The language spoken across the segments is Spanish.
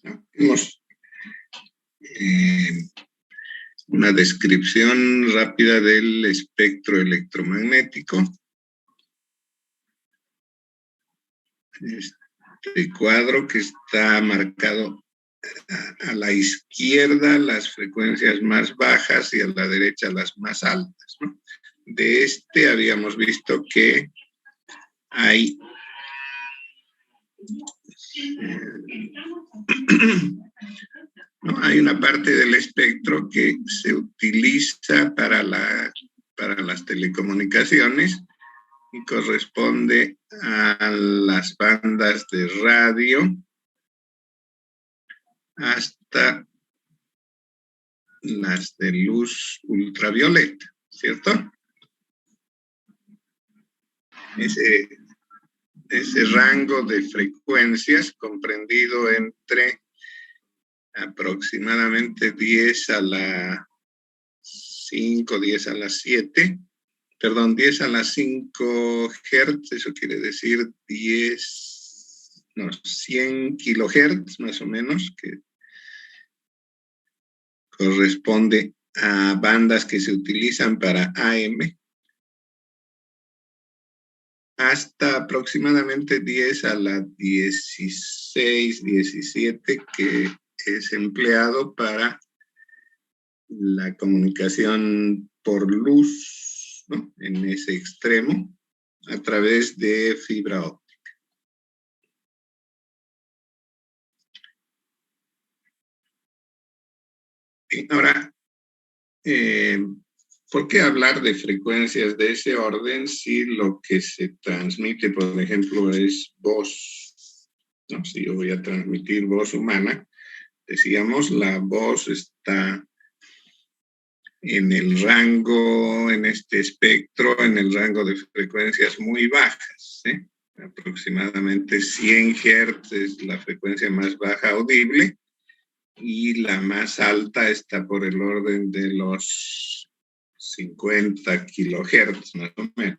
¿no? Vemos una descripción rápida del espectro electromagnético. Este cuadro que está marcado a la izquierda las frecuencias más bajas y a la derecha las más altas, ¿no? De este habíamos visto que hay ¿no? Hay una parte del espectro que se utiliza para las telecomunicaciones y corresponde a las bandas de radio hasta las de luz ultravioleta, ¿cierto? Ese rango de frecuencias comprendido entre aproximadamente 10 a la 5, 10 a la 7, perdón, 10 a la 5 Hz, eso quiere decir 100 kilohertz más o menos, que corresponde a bandas que se utilizan para AM, hasta aproximadamente 10 a la 16, 17, que es empleado para la comunicación por luz, ¿no? En ese extremo, a través de fibra óptica. Y ahora, ¿por qué hablar de frecuencias de ese orden si lo que se transmite, por ejemplo, es voz? ¿No? Si yo voy a transmitir voz humana, decíamos, la voz está en el rango, en este espectro, en el rango de frecuencias muy bajas, ¿eh? Aproximadamente 100 Hz es la frecuencia más baja audible y la más alta está por el orden de los 50 kilohertz, más o menos.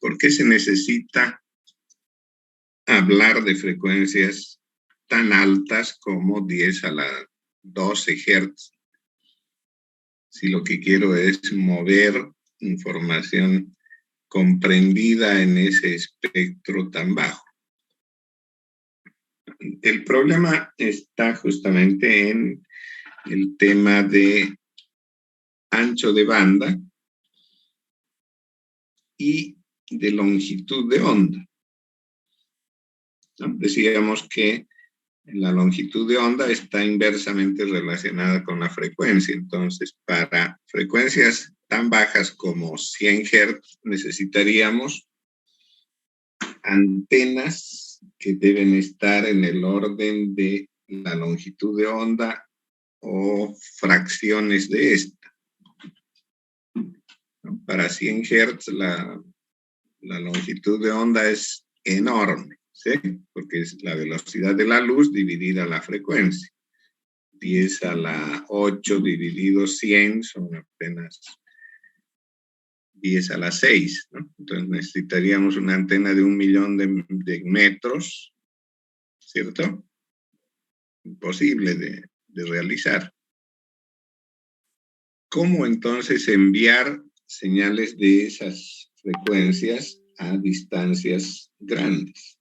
¿Por qué se necesita hablar de frecuencias tan altas como 10 a la 12 Hz? Si lo que quiero es mover información comprendida en ese espectro tan bajo. El problema está justamente en el tema de ancho de banda y de longitud de onda, ¿no? Decíamos que la longitud de onda está inversamente relacionada con la frecuencia. Entonces, para frecuencias tan bajas como 100 Hz necesitaríamos antenas que deben estar en el orden de la longitud de onda o fracciones de esta. Para 100 Hz la longitud de onda es enorme, ¿sí? Porque es la velocidad de la luz dividida la frecuencia. 10 a la 8 dividido 100 son apenas 10 a la 6, ¿no? Entonces necesitaríamos una antena de 1.000.000 de metros, ¿cierto? Imposible de realizar. ¿Cómo entonces enviar señales de esas frecuencias a distancias grandes?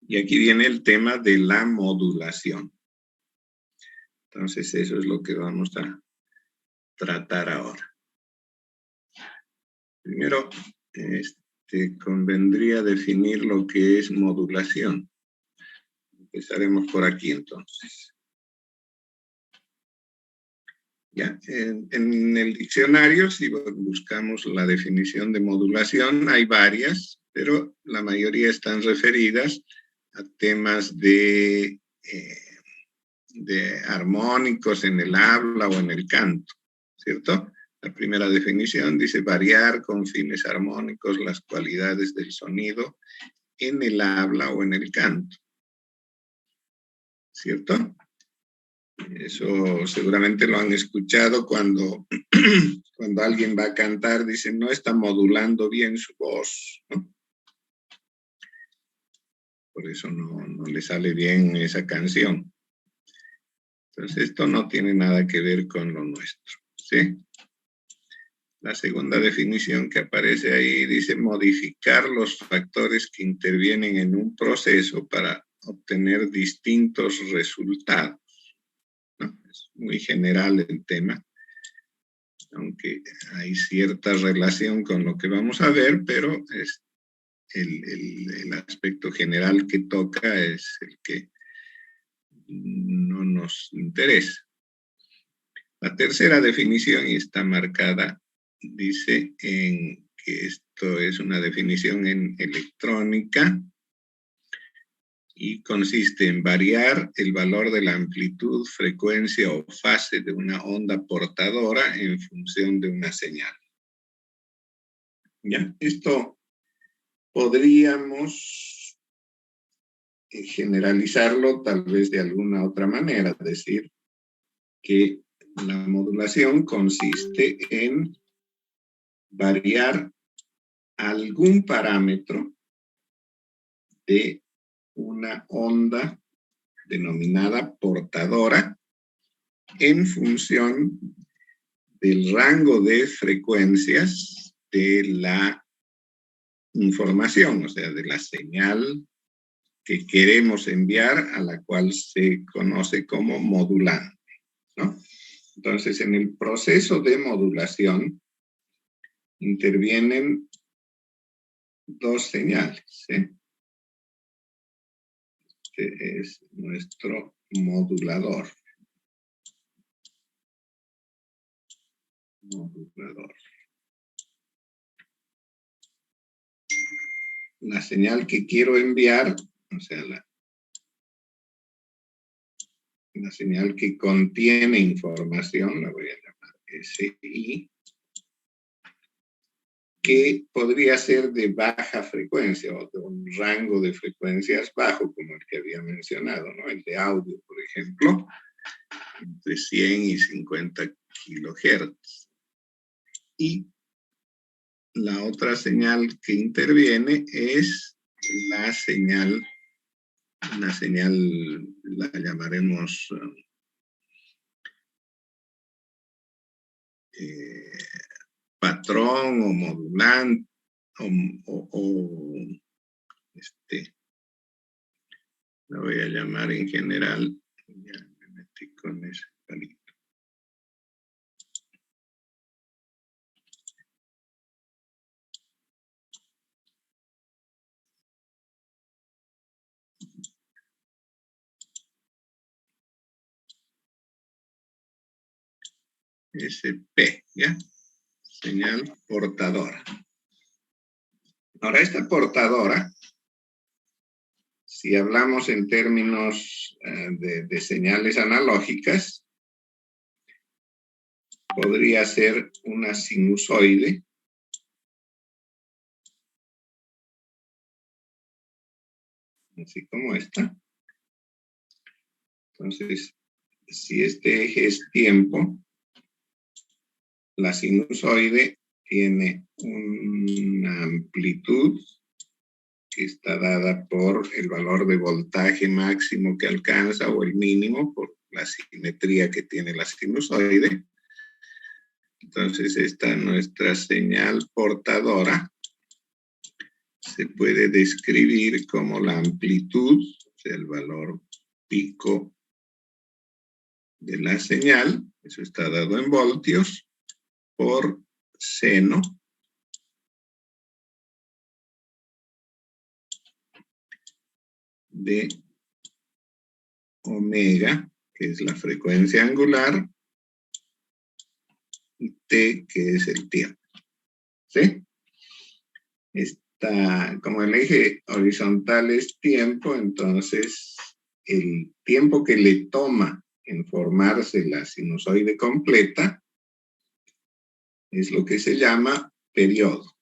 Y aquí viene el tema de la modulación. Entonces eso es lo que vamos a tratar ahora. Primero, convendría definir lo que es modulación. Empezaremos por aquí entonces. Ya, en el diccionario, si buscamos la definición de modulación, hay varias, pero la mayoría están referidas a temas de armónicos en el habla o en el canto, ¿cierto? La primera definición dice variar con fines armónicos las cualidades del sonido en el habla o en el canto, ¿cierto? Eso seguramente lo han escuchado cuando cuando alguien va a cantar, dicen, no está modulando bien su voz, ¿no? Por eso no le sale bien esa canción. Entonces, esto no tiene nada que ver con lo nuestro, ¿sí? La segunda definición que aparece ahí dice modificar los factores que intervienen en un proceso para obtener distintos resultados, ¿no? Es muy general el tema, aunque hay cierta relación con lo que vamos a ver, pero es el aspecto general que toca es el que no nos interesa. La tercera definición, y está marcada, dice que esto es una definición en electrónica y consiste en variar el valor de la amplitud, frecuencia o fase de una onda portadora en función de una señal. ¿Ya? Esto podríamos generalizarlo tal vez de alguna otra manera, decir que la modulación consiste en variar algún parámetro de una onda denominada portadora en función del rango de frecuencias de la información, o sea, de la señal que queremos enviar, a la cual se conoce como modulante, ¿no? Entonces, en el proceso de modulación intervienen dos señales, ¿sí? Este es nuestro modulador. La señal que quiero enviar, o sea, la señal que contiene información, la voy a llamar SI, que podría ser de baja frecuencia o de un rango de frecuencias bajo, como el que había mencionado, ¿no? El de audio, por ejemplo, entre 100 y 50 kilohertz. Y la otra señal que interviene es la señal, la llamaremos patrón o modulante, la voy a llamar en general, ya me metí con ese palito. SP, ¿ya? Señal portadora. Ahora, esta portadora, si hablamos en términos de señales analógicas, podría ser una sinusoide, así como esta. Entonces, si este eje es tiempo, la sinusoide tiene una amplitud que está dada por el valor de voltaje máximo que alcanza o el mínimo por la simetría que tiene la sinusoide. Entonces, esta nuestra señal portadora se puede describir como la amplitud, o sea, el valor pico de la señal, eso está dado en voltios, por seno de omega, que es la frecuencia angular, y t, que es el tiempo. ¿Sí? Como el eje horizontal es tiempo, entonces el tiempo que le toma en formarse la sinusoide completa es lo que se llama periodo.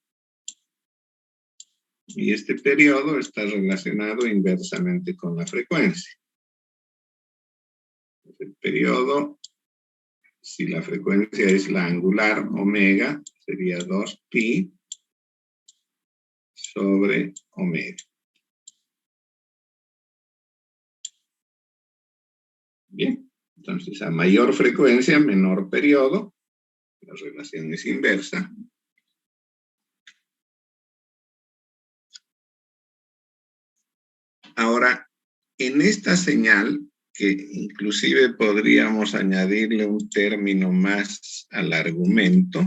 Y este periodo está relacionado inversamente con la frecuencia. El periodo si la frecuencia es la angular omega, sería 2pi sobre omega. Bien, entonces a mayor frecuencia, menor periodo. La relación es inversa. Ahora, en esta señal, que inclusive podríamos añadirle un término más al argumento,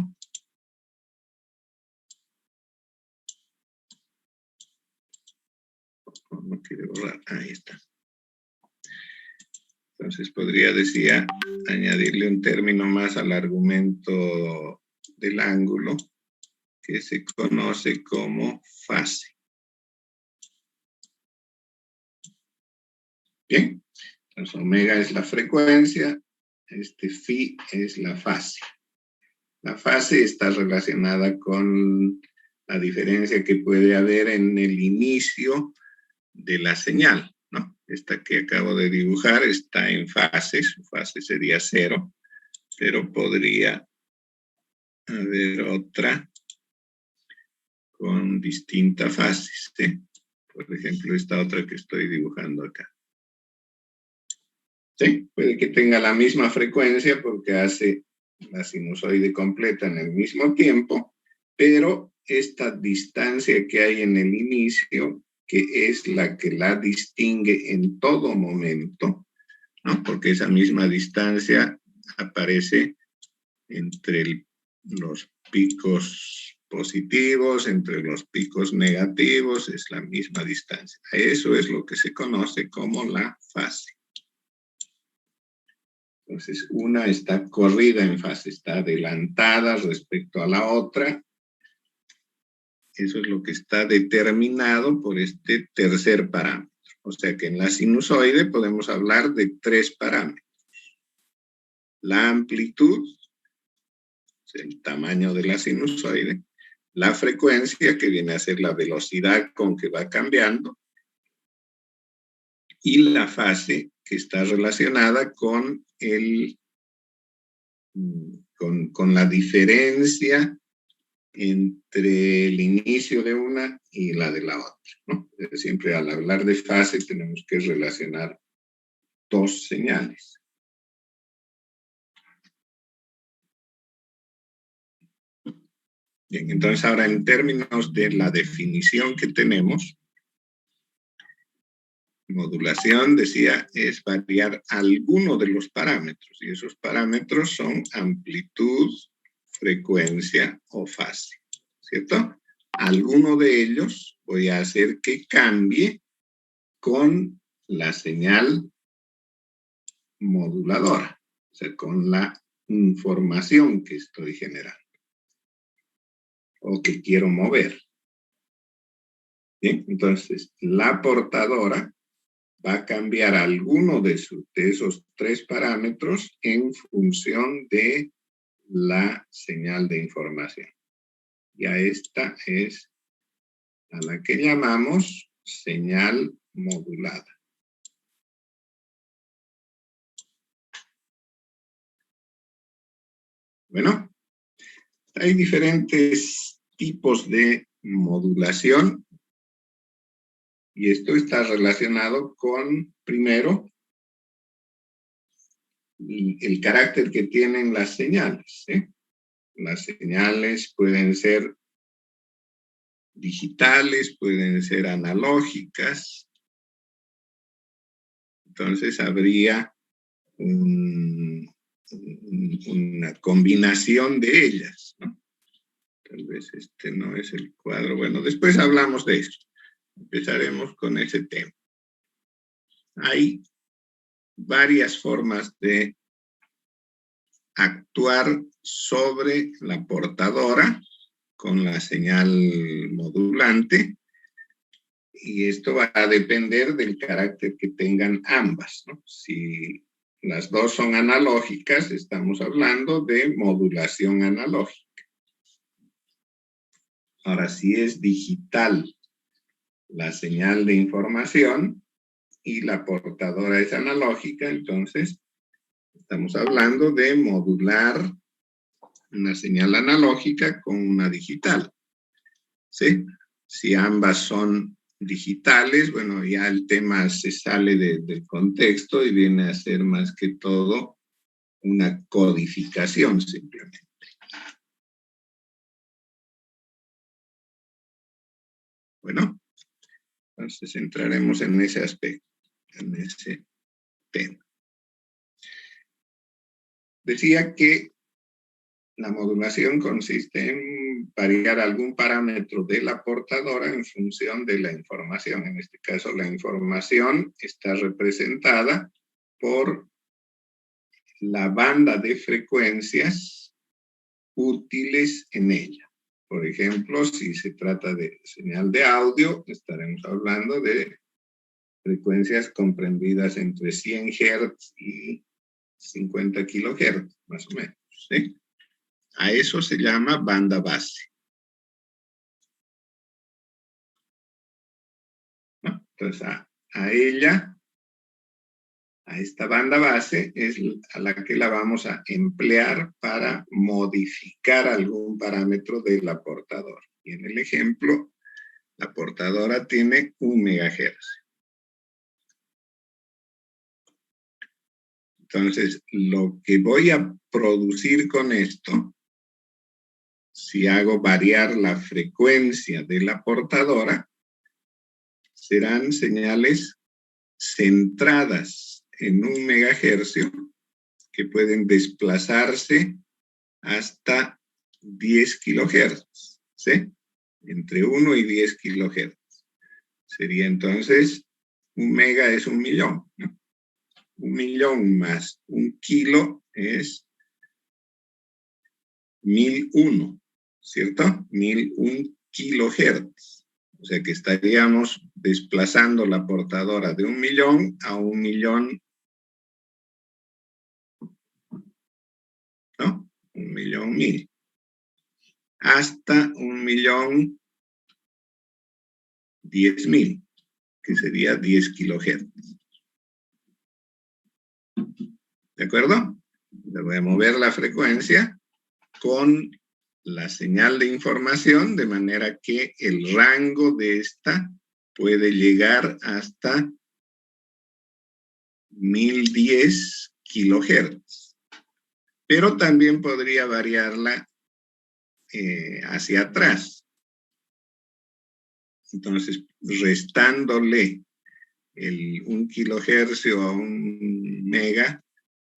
no quiere borrar, ahí está. Entonces podría decir, añadirle un término más al argumento del ángulo, que se conoce como fase. Bien, entonces omega es la frecuencia, phi es la fase. La fase está relacionada con la diferencia que puede haber en el inicio de la señal, ¿no? Esta que acabo de dibujar está en fase, su fase sería 0, pero podría haber otra con distintas fases, ¿sí? Por ejemplo, esta otra que estoy dibujando acá. Sí, puede que tenga la misma frecuencia porque hace la sinusoide completa en el mismo tiempo, pero esta distancia que hay en el inicio, que es la que la distingue en todo momento, ¿no? Porque esa misma distancia aparece entre los picos positivos, entre los picos negativos, es la misma distancia. Eso es lo que se conoce como la fase. Entonces, una está corrida en fase, está adelantada respecto a la otra. Eso es lo que está determinado por este tercer parámetro. O sea que en la sinusoide podemos hablar de 3 parámetros. La amplitud, el tamaño de la sinusoide, la frecuencia, que viene a ser la velocidad con que va cambiando, y la fase, que está relacionada con la diferencia entre el inicio de una y la de la otra, ¿no? Siempre al hablar de fase tenemos que relacionar 2 señales. Bien, entonces ahora en términos de la definición que tenemos, modulación, decía, es variar alguno de los parámetros, y esos parámetros son amplitud, frecuencia o fase, ¿cierto? Alguno de ellos voy a hacer que cambie con la señal moduladora, o sea, con la información que estoy generando o que quiero mover. Bien, entonces la portadora va a cambiar alguno de esos 3 parámetros en función de la señal de información. Y a esta es a la que llamamos señal modulada. Bueno, hay diferentes tipos de modulación y esto está relacionado con, primero, el carácter que tienen las señales, ¿eh? Las señales pueden ser digitales, pueden ser analógicas. Entonces habría una combinación de ellas, ¿no? Tal vez este no es el cuadro. Bueno, después hablamos de eso. Empezaremos con ese tema. Hay varias formas de actuar sobre la portadora con la señal modulante, y esto va a depender del carácter que tengan ambas, ¿no? Si las dos son analógicas, estamos hablando de modulación analógica. Ahora, si es digital la señal de información y la portadora es analógica, entonces Estamos hablando de modular una señal analógica con una digital, ¿sí? Si ambas son digitales, bueno, ya el tema se sale del contexto y viene a ser más que todo una codificación simplemente. Bueno, entonces entraremos en ese aspecto, en ese tema. Decía que la modulación consiste en variar algún parámetro de la portadora en función de la información. En este caso, la información está representada por la banda de frecuencias útiles en ella. Por ejemplo, si se trata de señal de audio, estaremos hablando de frecuencias comprendidas entre 100 Hz y 50 kHz, más o menos, ¿sí? A eso se llama banda base, ¿no? Entonces, a ella, a esta banda base, es a la que la vamos a emplear para modificar algún parámetro de la portadora. Y en el ejemplo, la portadora tiene 1 MHz. Entonces, lo que voy a producir con esto, si hago variar la frecuencia de la portadora, serán señales centradas en 1 megahercio que pueden desplazarse hasta 10 kilohertz, ¿sí? Entre 1 y 10 kilohertz. Sería entonces, 1 mega es 1 millón, ¿no? 1 millón más 1 kilo es 1001, ¿cierto? 1001 kilohertz. O sea que estaríamos desplazando la portadora de 1 millón a 1 millón, ¿no? 1 millón 1000. Hasta 1 millón 10.000, que sería 10 kilohertz. ¿De acuerdo? Le voy a mover la frecuencia con la señal de información, de manera que el rango de esta puede llegar hasta 1010 kilohertz. Pero también podría variarla hacia atrás. Entonces, restándole el 1 kilohercio a 1 mega,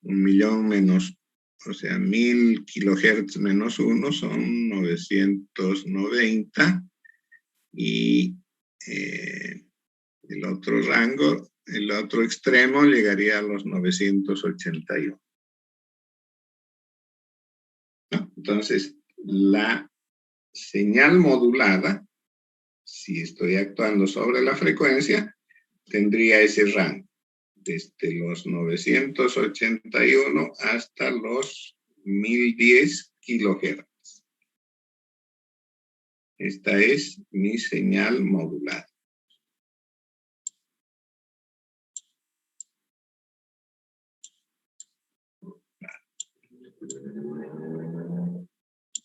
1 millón menos, o sea, 1000 kilohertz menos 1 son 990, y el otro rango, el otro extremo llegaría a los 981. ¿No? Entonces, la señal modulada, si estoy actuando sobre la frecuencia, tendría ese rango, desde los 981 hasta los 1010 kilohertz. Esta es mi señal modulada.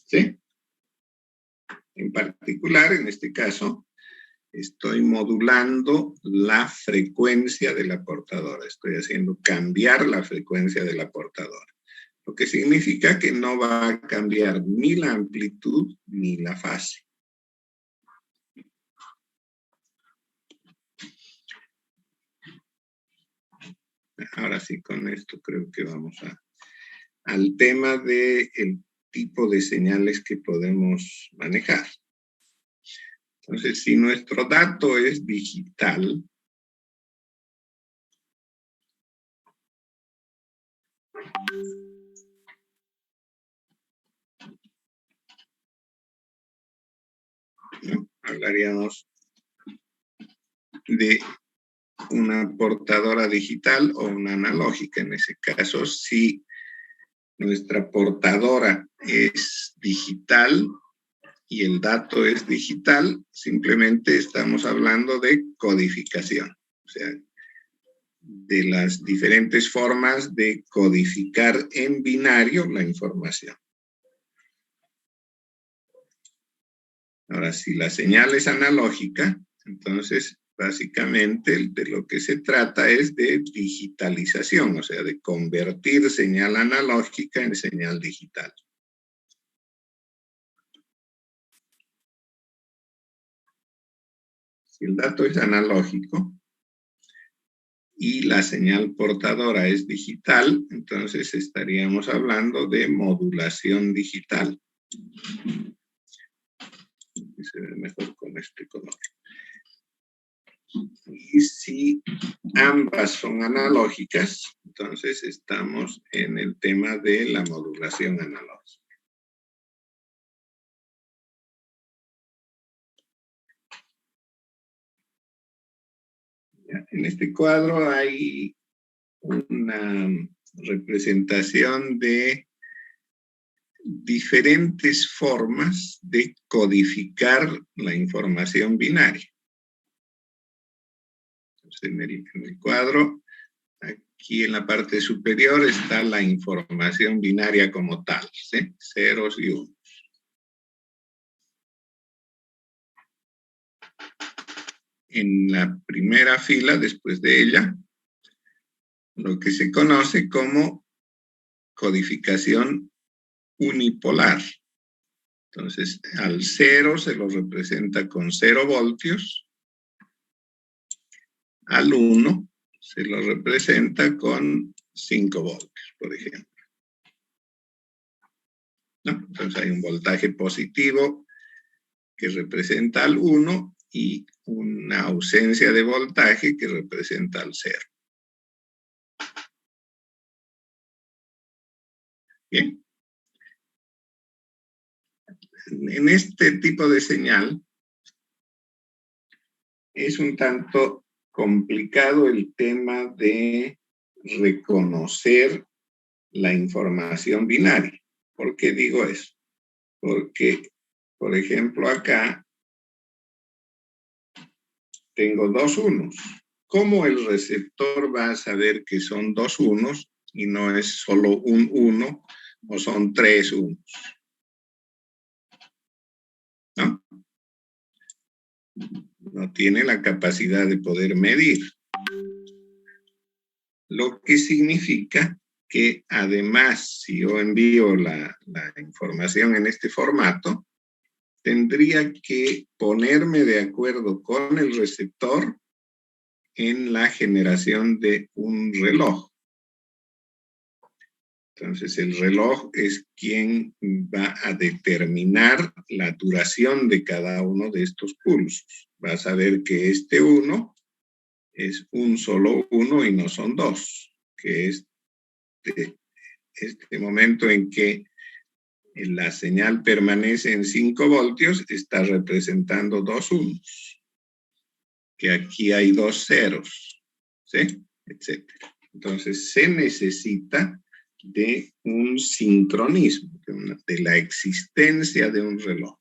¿Sí? En particular, en este caso, estoy modulando la frecuencia de la portadora. Estoy haciendo cambiar la frecuencia de la portadora. Lo que significa que no va a cambiar ni la amplitud ni la fase. Ahora sí, con esto creo que vamos al tema del tipo de señales que podemos manejar. Entonces, si nuestro dato es digital, ¿no? Hablaríamos de una portadora digital o una analógica. En ese caso, si nuestra portadora es digital y el dato es digital, simplemente estamos hablando de codificación. O sea, de las diferentes formas de codificar en binario la información. Ahora, si la señal es analógica, entonces básicamente de lo que se trata es de digitalización, o sea, de convertir señal analógica en señal digital. Si el dato es analógico y la señal portadora es digital, entonces estaríamos hablando de modulación digital. Se ve mejor con este color. Y si ambas son analógicas, entonces estamos en el tema de la modulación analógica. En este cuadro hay una representación de diferentes formas de codificar la información binaria. Entonces, en el cuadro, aquí en la parte superior está la información binaria como tal, ¿sí? Ceros y unos. En la primera fila, después de ella, lo que se conoce como codificación unipolar. Entonces, al 0 se lo representa con 0 voltios, al 1 se lo representa con 5 voltios, por ejemplo. ¿No? Entonces hay un voltaje positivo que representa al 1 y una ausencia de voltaje que representa al 0. Bien. En este tipo de señal es un tanto complicado el tema de reconocer la información binaria. ¿Por qué digo eso? Porque, por ejemplo, acá tengo 2 unos. ¿Cómo el receptor va a saber que son 2 unos y no es solo un 1 o son 3 unos? ¿No? No tiene la capacidad de poder medir. Lo que significa que además, si yo envío la información en este formato, tendría que ponerme de acuerdo con el receptor en la generación de un reloj. Entonces, el reloj es quien va a determinar la duración de cada uno de estos pulsos. Va a saber que este 1 es un solo 1 y no son 2, que es este momento en que la señal permanece en 5 voltios, está representando 2 unos, que aquí hay 2 ceros, ¿sí? Etcétera. Entonces, se necesita de un sincronismo, de la existencia de un reloj.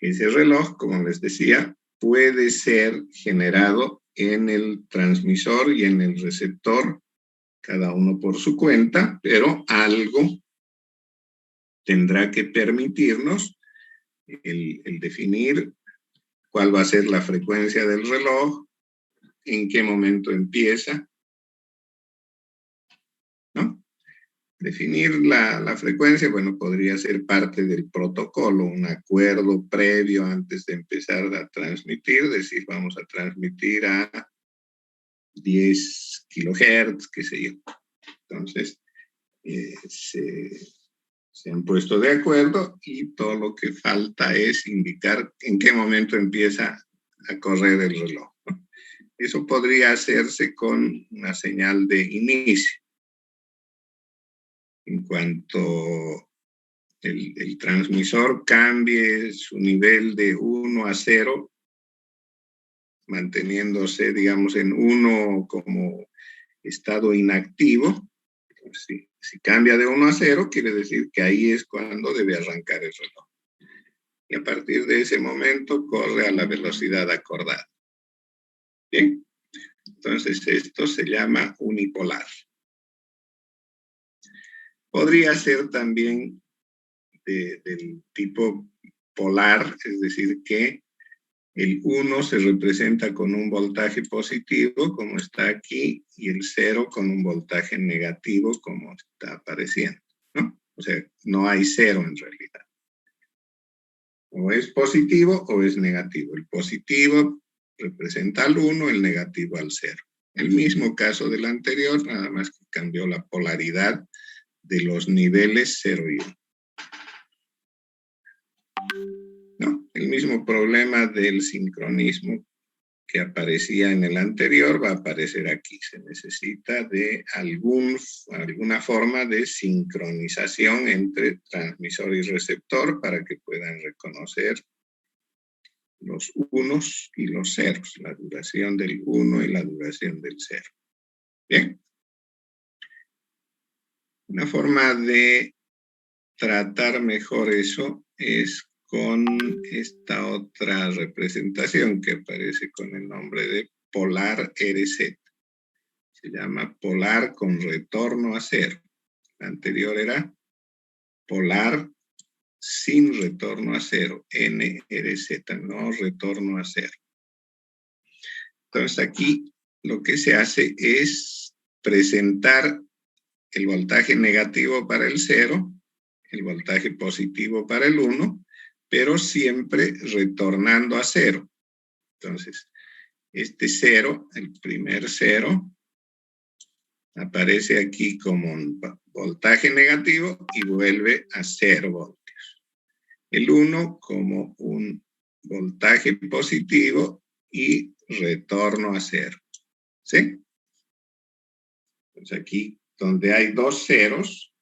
Ese reloj, como les decía, puede ser generado en el transmisor y en el receptor, cada uno por su cuenta, pero algo tendrá que permitirnos el definir cuál va a ser la frecuencia del reloj, en qué momento empieza, ¿no? Definir la frecuencia, bueno, podría ser parte del protocolo, un acuerdo previo antes de empezar a transmitir, decir, vamos a transmitir a 10 kilohertz, qué sé yo. Entonces, se han puesto de acuerdo y todo lo que falta es indicar en qué momento empieza a correr el reloj, ¿no? Eso podría hacerse con una señal de inicio. En cuanto el transmisor cambie su nivel de 1 a 0, manteniéndose, digamos, en 1 como estado inactivo, pues si cambia de 1 a 0, quiere decir que ahí es cuando debe arrancar el reloj. Y a partir de ese momento corre a la velocidad acordada. Bien, entonces esto se llama unipolar. Podría ser también del tipo polar, es decir, que el 1 se representa con un voltaje positivo, como está aquí, y el 0 con un voltaje negativo, como está apareciendo, ¿no? O sea, no hay 0 en realidad. O es positivo o es negativo. El positivo representa al 1, el negativo al 0. El mismo caso del anterior, nada más que cambió la polaridad de los niveles 0 y 1. ¿No? El mismo problema del sincronismo que aparecía en el anterior va a aparecer aquí. Se necesita de alguna forma de sincronización entre transmisor y receptor para que puedan reconocer los unos y los ceros, la duración del 1 y la duración del 0. Bien. Una forma de tratar mejor eso es con esta otra representación que aparece con el nombre de polar RZ. Se llama polar con retorno a 0. La anterior era polar sin retorno a 0, NRZ, no retorno a 0. Entonces aquí lo que se hace es presentar el voltaje negativo para el 0, el voltaje positivo para el 1, pero siempre retornando a 0. Entonces, este 0, el primer 0, aparece aquí como un voltaje negativo y vuelve a 0 voltios. El 1 como un voltaje positivo y retorno a 0. ¿Sí? Entonces aquí, donde hay dos ceros,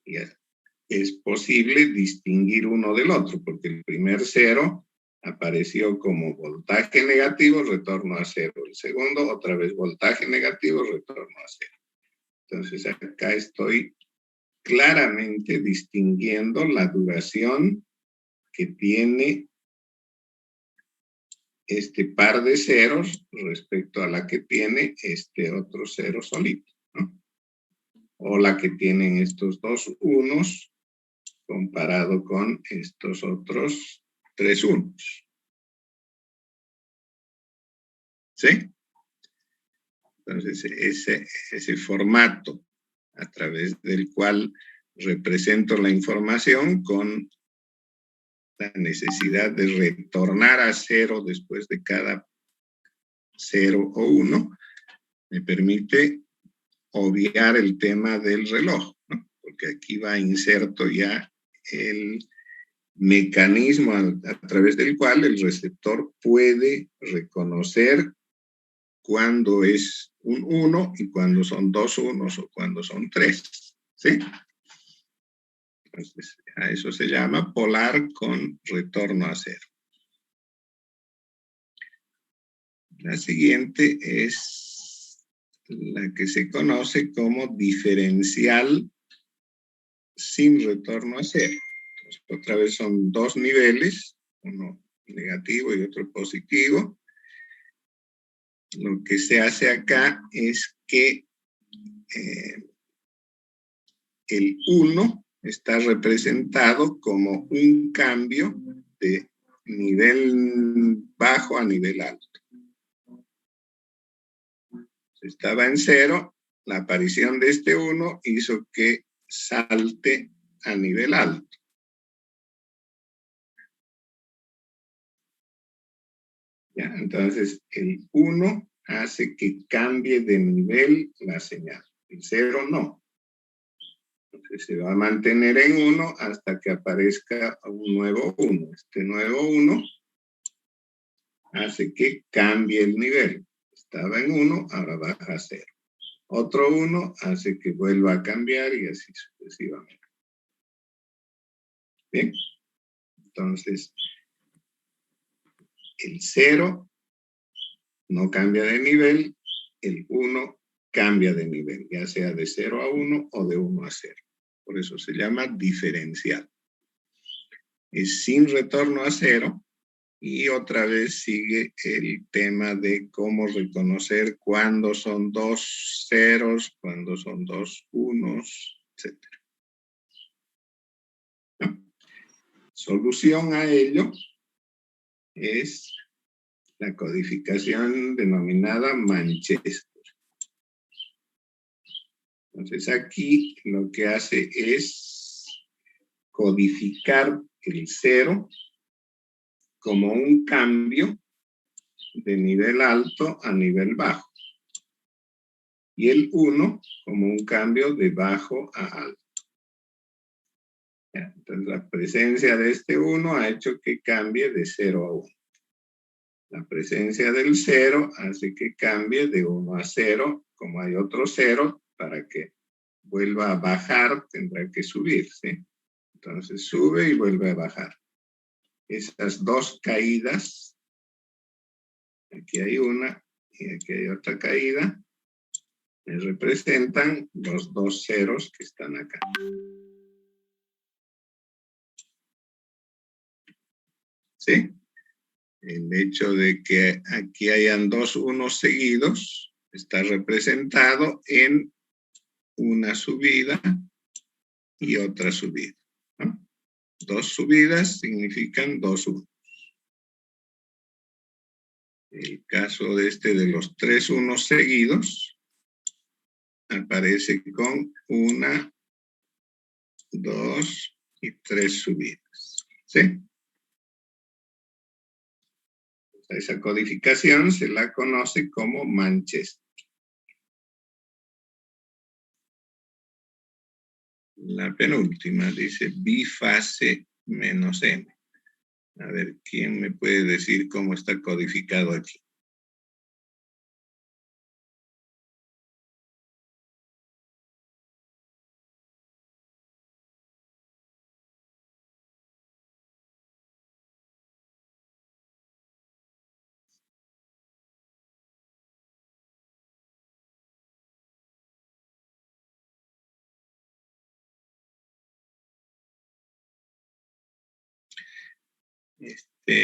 es posible distinguir uno del otro, porque el primer 0 apareció como voltaje negativo, retorno a 0. El segundo, otra vez voltaje negativo, retorno a 0. Entonces acá estoy claramente distinguiendo la duración que tiene este par de ceros respecto a la que tiene este otro cero solito, ¿no? O la que tienen estos dos unos comparado con estos otros 3 unos. ¿Sí? Entonces, ese formato a través del cual represento la información con la necesidad de retornar a 0 después de cada 0 o 1, me permite obviar el tema del reloj, ¿no? Porque aquí va inserto ya el mecanismo a través del cual el receptor puede reconocer cuándo es un 1 y cuándo son 2 unos o cuándo son 3. ¿Sí? Entonces, a eso se llama polar con retorno a 0. La siguiente es la que se conoce como diferencial sin retorno a 0. Entonces, otra vez son dos niveles, uno negativo y otro positivo. Lo que se hace acá es que el 1 está representado como un cambio de nivel bajo a nivel alto. Estaba en 0, la aparición de este 1 hizo que salte a nivel alto. ¿Ya? Entonces, el 1 hace que cambie de nivel la señal. El 0 no. Entonces, se va a mantener en 1 hasta que aparezca un nuevo 1. Este nuevo 1 hace que cambie el nivel. Estaba en 1, ahora baja a 0. Otro 1 hace que vuelva a cambiar y así sucesivamente. Bien. Entonces, el 0 no cambia de nivel, el 1 cambia de nivel, ya sea de 0 a 1 o de 1 a 0. Por eso se llama diferencial. Es sin retorno a 0, Y otra vez sigue el tema de cómo reconocer cuándo son dos ceros, cuándo son dos unos, etc. ¿No? Solución a ello es la codificación denominada Manchester. Entonces aquí lo que hace es codificar el 0 como un cambio de nivel alto a nivel bajo. Y el 1 como un cambio de bajo a alto. Entonces la presencia de este 1 ha hecho que cambie de 0 a 1. La presencia del 0 hace que cambie de 1 a 0. Como hay otro 0, para que vuelva a bajar tendrá que subir, ¿sí? Entonces sube y vuelve a bajar. Esas dos caídas, aquí hay una y aquí hay otra caída, me representan los dos ceros que están acá. ¿Sí? El hecho de que aquí hayan dos unos seguidos está representado en una subida y otra subida, ¿no? Dos subidas significan dos unos. El caso de los tres unos seguidos aparece con una, dos y tres subidas, ¿sí? Esa codificación se la conoce como Manchester. La penúltima dice bifase menos n. A ver, ¿quién me puede decir cómo está codificado aquí?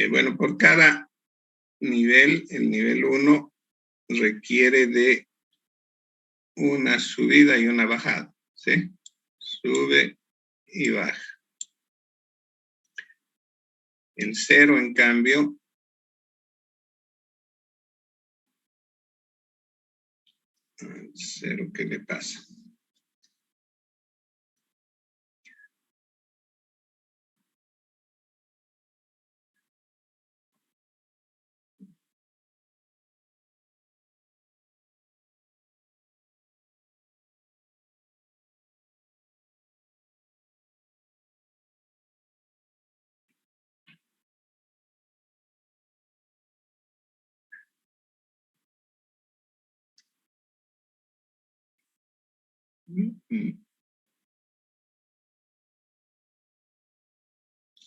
Bueno, por cada nivel, el nivel 1 requiere de una subida y una bajada, ¿sí? Sube y baja. El 0, en cambio, el 0, ¿qué le pasa?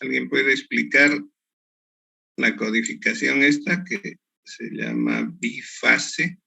¿Alguien puede explicar la codificación esta que se llama bifase?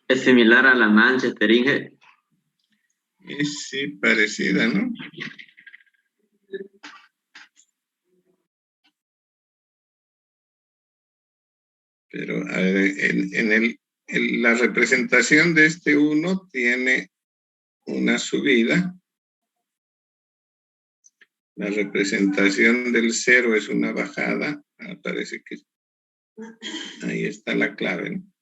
Es similar a la Manchester, Inge. Es sí, parecida, ¿no? Pero a ver, la representación de este 1 tiene una subida. La representación del 0 es una bajada. Parece que ahí está la clave, ¿no?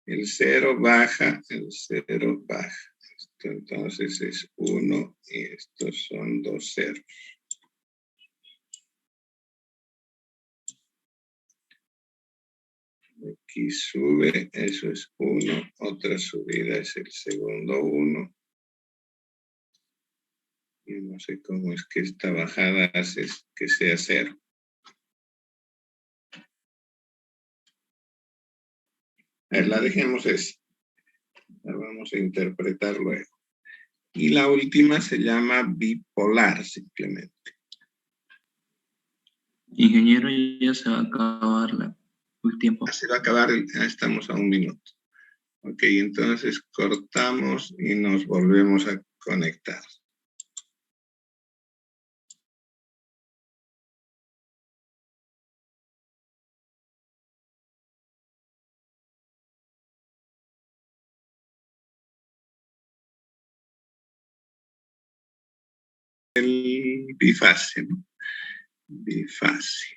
El 0 baja, el 0 baja. entonces es 1 y estos son 2 ceros. Aquí sube, eso es 1, otra subida es el segundo 1. Yo no sé cómo es que esta bajada hace que sea 0. La dejemos esa. La vamos a interpretar luego. Y la última se llama bipolar, simplemente. Ingeniero, ya se va a acabar el tiempo. Se va a acabar, ya estamos a 1 minuto. Ok, entonces cortamos y nos volvemos a conectar. El bifase, ¿no? Bifase.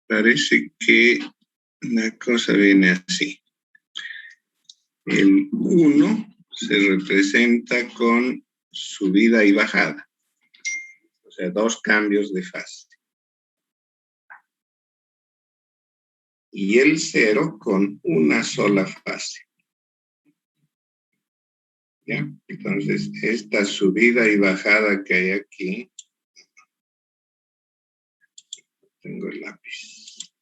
Parece que la cosa viene así. El 1 se representa con subida y bajada. O sea, 2 cambios de fase. Y el 0 con una sola fase. ¿Ya? Entonces, esta subida y bajada que hay aquí, tengo el lápiz.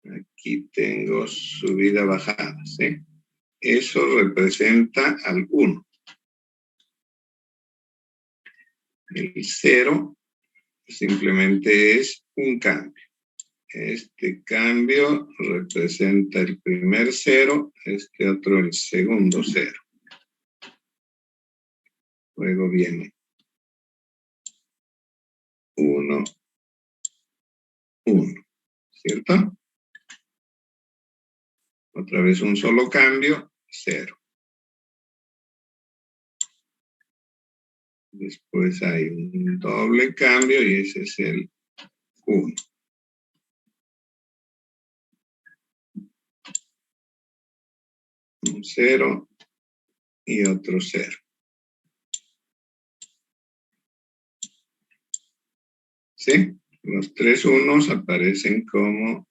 Aquí tengo subida, bajada, ¿sí? Eso representa al 1. El 0 simplemente es un cambio. Este cambio representa el primer 0, este otro el segundo 0. Luego viene 1, 1, ¿cierto? Otra vez un solo cambio, 0. Después hay un doble cambio y ese es el 1. Un 0 y otro 0. ¿Sí? Los 3 unos aparecen como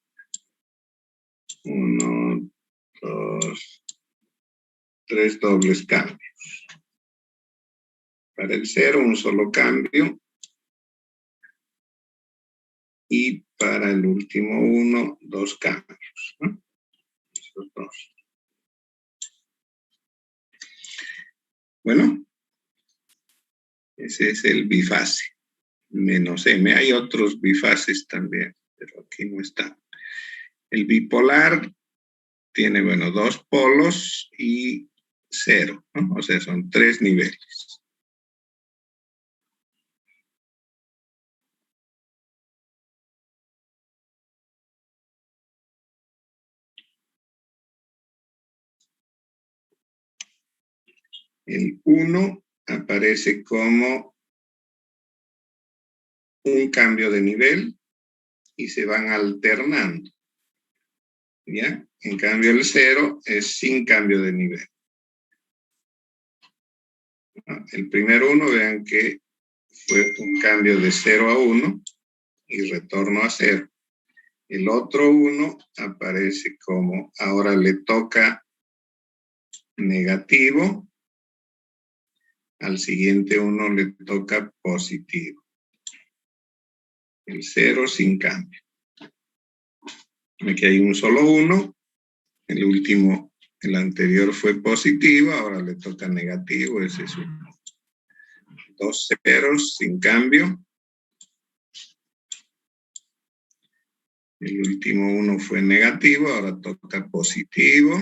1, 2, 3 dobles cambios. Para el 0, un solo cambio. Y para el último 1, 2 cambios, ¿no? Esos 2. Bueno, ese es el bifase. Menos M. Hay otros bifases también, pero aquí no está. El bipolar tiene, bueno, 2 polos y 0, ¿no? O sea, son 3 niveles. El 1 aparece como un cambio de nivel y se van alternando. ¿Ya? En cambio, el 0 es sin cambio de nivel. El primer 1, vean que fue un cambio de 0 a 1 y retorno a 0. El otro 1 aparece como, ahora le toca negativo, al siguiente 1 le toca positivo. El 0 sin cambio. Aquí hay un solo 1, el último, el anterior fue positivo, ahora le toca negativo, ese es 1. 2 ceros sin cambio. El último 1 fue negativo, ahora toca positivo,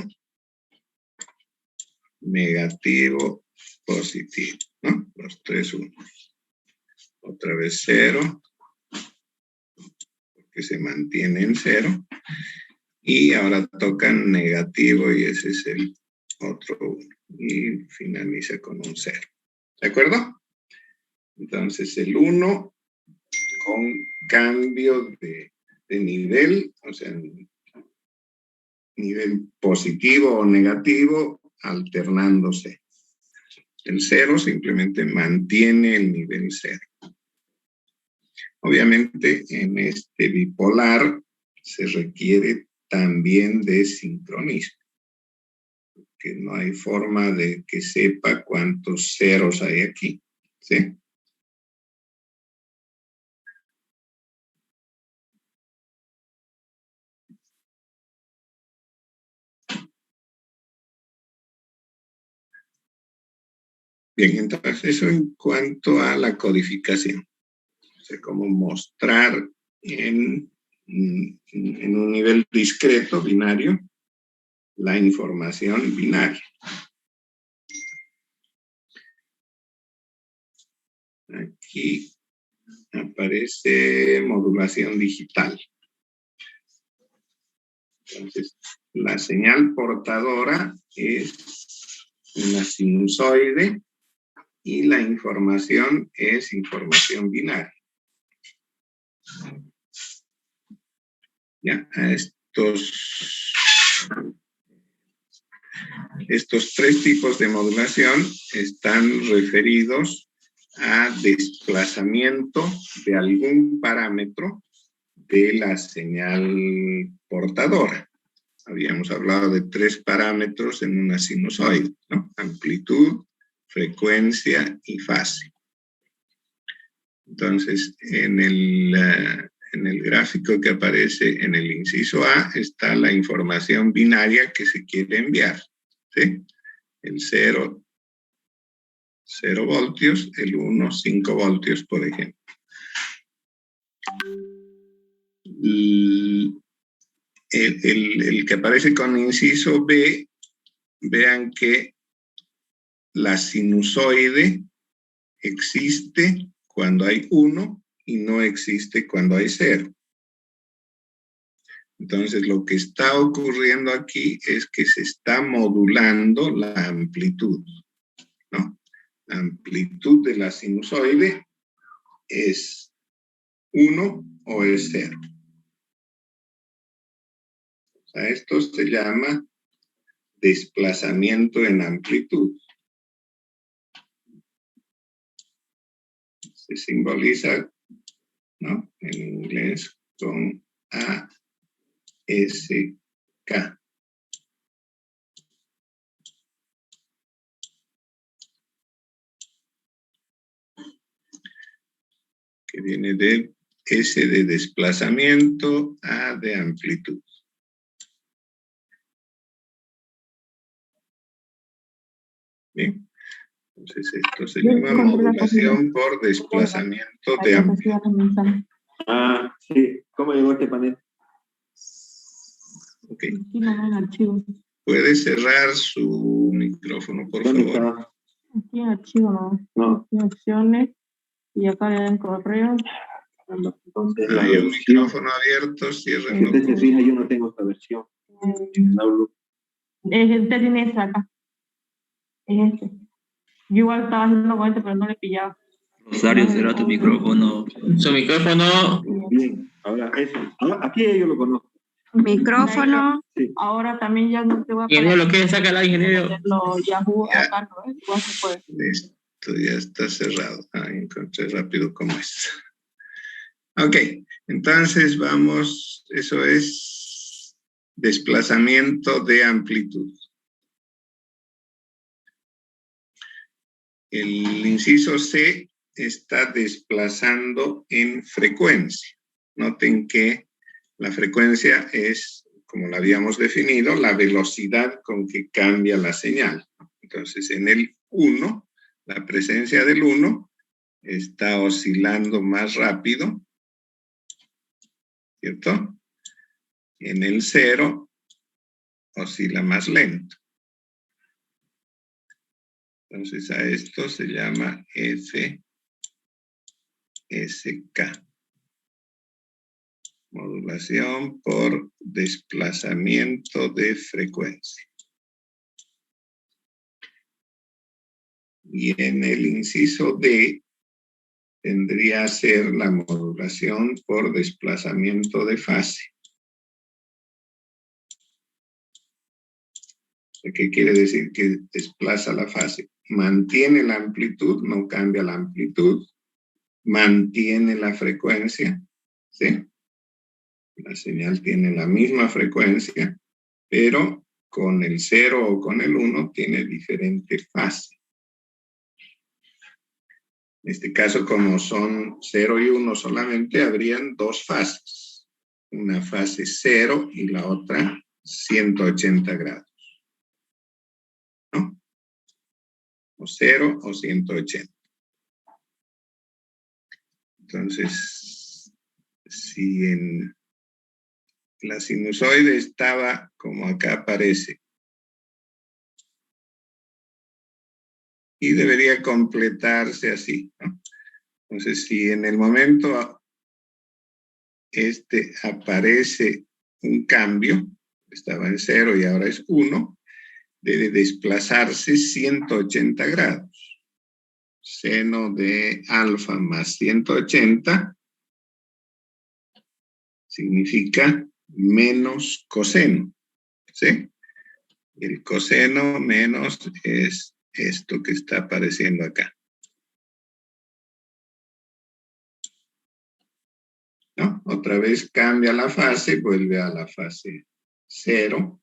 negativo, positivo, ¿no? Los 3 unos. Otra vez 0, porque se mantiene en 0. Y ahora toca negativo y ese es el otro 1 y finaliza con un 0. ¿De acuerdo? Entonces el 1 con cambio de nivel, o sea, nivel positivo o negativo, alternándose. El 0 simplemente mantiene el nivel 0. Obviamente, en este bipolar se requiere también de sincronismo, que no hay forma de que sepa cuántos ceros hay aquí, ¿sí? Bien, entonces eso en cuanto a la codificación. O sea, cómo mostrar en un nivel discreto, binario, la información binaria. Aquí aparece modulación digital. Entonces, la señal portadora es una sinusoide y la información es información binaria. Ya, a estos tres tipos de modulación están referidos a desplazamiento de algún parámetro de la señal portadora. Habíamos hablado de 3 parámetros en una sinusoide, ¿no? Amplitud, frecuencia y fase. Entonces, en el gráfico que aparece en el inciso A está la información binaria que se quiere enviar, ¿sí? El 0, 0 voltios, el 1, 5 voltios, por ejemplo. El que aparece con inciso B, vean que la sinusoide existe cuando hay 1 y no existe cuando hay 0. Entonces, lo que está ocurriendo aquí es que se está modulando la amplitud, ¿no? La amplitud de la sinusoide es 1 o es 0. O sea, esto se llama desplazamiento en amplitud. Se simboliza, ¿no? En inglés con ASK. Que viene de S de desplazamiento, A de amplitud. Bien. Entonces esto se llama modulación por desplazamiento de amplitud. Ah, sí. ¿Cómo llegó este panel? Ok. ¿Puede cerrar su micrófono, por ¿Dónde favor? está? Aquí en archivo, no. No. Aquí en opciones. Y acá le dan correo. Entonces, la Hay un versión. micrófono abierto, Si ciérrenlo. usted se fija, yo no tengo esta versión. En Outlook. Este tiene este acá. Es este. Yo igual estaba haciendo con este, pero no le pillaba. Rosario, será tu micrófono. Su micrófono. Bien, ahora eso. Aquí yo lo conozco. Micrófono. Sí. Ahora también ya no te voy a Ingeniero, lo que saca la ingeniero. meterlo Yahoo Ya. acá, ¿no? Igual se puede. Listo, ya está cerrado. Encontré rápido cómo es. Ok, entonces vamos, eso es desplazamiento de amplitud. El inciso C está desplazando en frecuencia. Noten que la frecuencia es, como la habíamos definido, la velocidad con que cambia la señal. Entonces, en el 1, la presencia del 1 está oscilando más rápido, ¿cierto? En el 0 oscila más lento. Entonces a esto se llama FSK. Modulación por desplazamiento de frecuencia. Y en el inciso D tendría a ser la modulación por desplazamiento de fase. ¿Qué quiere decir que desplaza la fase? Mantiene la amplitud, no cambia la amplitud, mantiene la frecuencia, ¿sí? La señal tiene la misma frecuencia, pero con el 0 o con el 1 tiene diferente fase. En este caso, como son 0 y 1 solamente, habrían dos fases. Una fase 0 y la otra 180 grados. ¿No? O 0 o 180. Entonces, si en la sinusoide estaba como acá aparece, y debería completarse así, ¿no? Entonces, si en el momento aparece un cambio, estaba en 0 y ahora es 1, debe desplazarse 180 grados. Seno de alfa más 180 significa menos coseno, ¿sí? El coseno menos es esto que está apareciendo acá. ¿No? Otra vez cambia la fase, vuelve a la fase 0.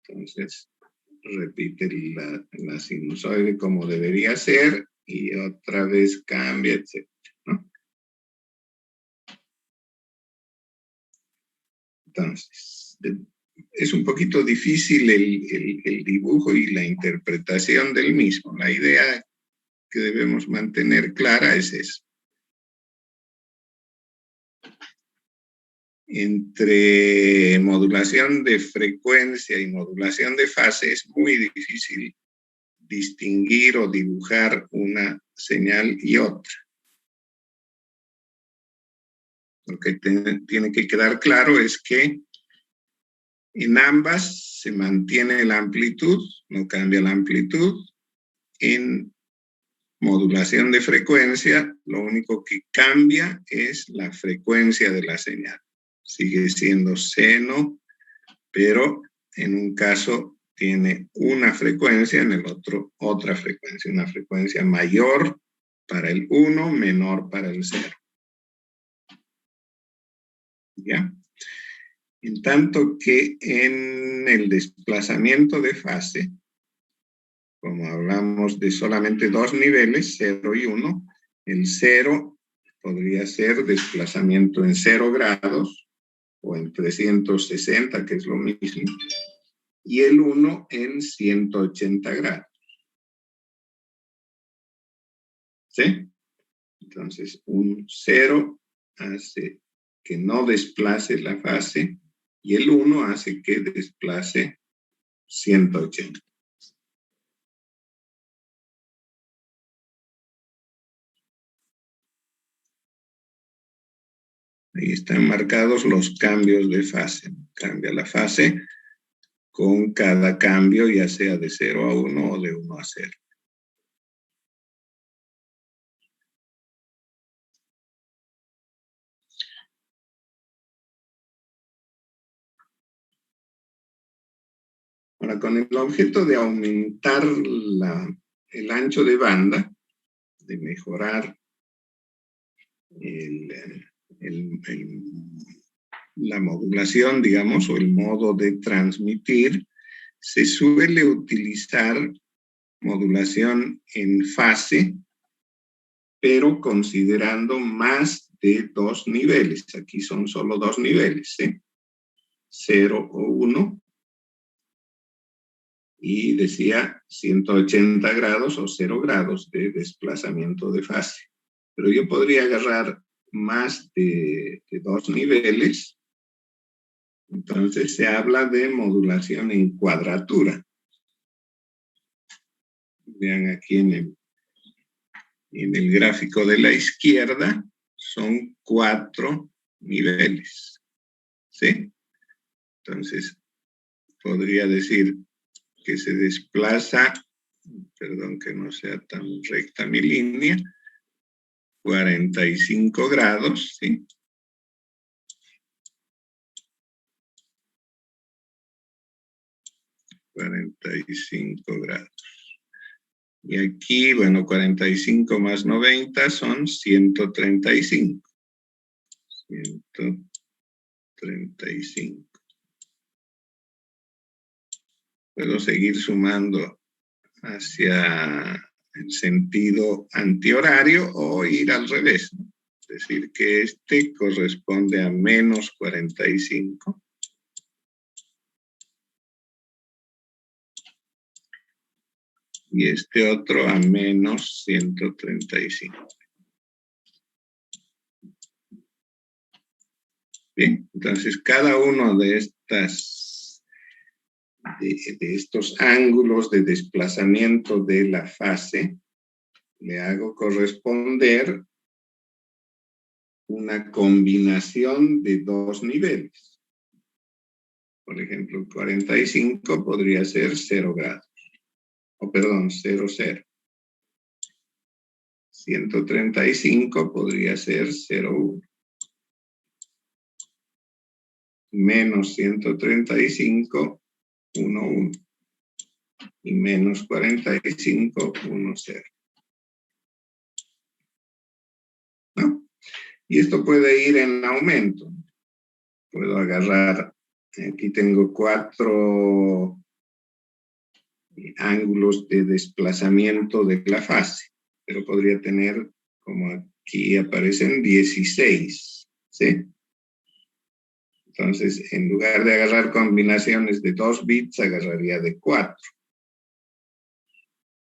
Entonces, repite la sinusoide como debería ser y otra vez cambia, etc. ¿No? Entonces, es un poquito difícil el dibujo y la interpretación del mismo. La idea que debemos mantener clara es eso. Entre modulación de frecuencia y modulación de fase es muy difícil distinguir o dibujar una señal y otra. Lo que tiene que quedar claro es que en ambas se mantiene la amplitud, no cambia la amplitud. En modulación de frecuencia, lo único que cambia es la frecuencia de la señal. Sigue siendo seno, pero en un caso tiene una frecuencia, en el otro otra frecuencia. Una frecuencia mayor para el 1, menor para el 0. ¿Ya? En tanto que en el desplazamiento de fase, como hablamos de solamente dos niveles, 0 y 1, el 0 podría ser desplazamiento en 0 grados o en 360, que es lo mismo, y el 1 en 180 grados. ¿Sí? Entonces, un 0 hace que no desplace la fase y el 1 hace que desplace 180. Ahí están marcados los cambios de fase. Cambia la fase con cada cambio, ya sea de 0 a 1 o de 1 a 0. Ahora, con el objeto de aumentar el ancho de banda, de mejorar la modulación, digamos, o el modo de transmitir, se suele utilizar modulación en fase, pero considerando más de dos niveles. Aquí son solo dos niveles, ¿sí? 0 o 1. Y decía 180 grados o 0 grados de desplazamiento de fase. Pero yo podría agarrar más de dos niveles. Entonces se habla de modulación en cuadratura. Vean aquí en el gráfico de la izquierda, son 4 niveles. ¿Sí? Entonces, podría decir que se desplaza perdón que no sea tan recta mi línea, 45 grados, ¿sí? $45. Y aquí, bueno, 45 más 90 son 135. 135. Puedo seguir sumando hacia el sentido antihorario o ir al revés, ¿no? Es decir, que este corresponde a menos 45. Y este otro a menos 135. Bien, entonces cada uno de estos ángulos de desplazamiento de la fase le hago corresponder una combinación de dos niveles. Por ejemplo, 45 podría ser 0 grados. O perdón, 0, 0. 135 podría ser 0, 1. Menos 135, 1, 1. Y menos 45, 1, 0. ¿No? Y esto puede ir en aumento. Puedo agarrar, aquí tengo 4 ángulos de desplazamiento de la fase, pero podría tener, como aquí aparecen, 16, ¿sí? Entonces, en lugar de agarrar combinaciones de 2 bits, agarraría de 4.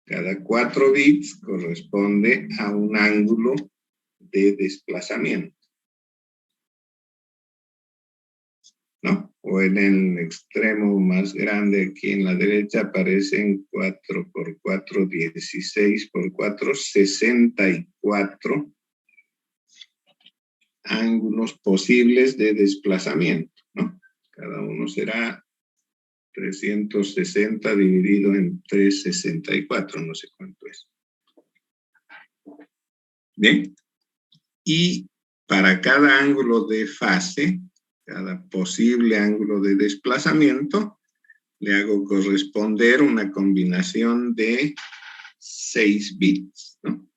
Cada 4 bits corresponde a un ángulo de desplazamiento, ¿no? O en el extremo más grande aquí en la derecha aparecen 4 por 4, 16 por 4, 64 ángulos posibles de desplazamiento, ¿no? Cada uno será 360 dividido en 364, no sé cuánto es. Bien. Y para cada ángulo de fase, cada posible ángulo de desplazamiento, le hago corresponder una combinación de 6 bits, ¿no?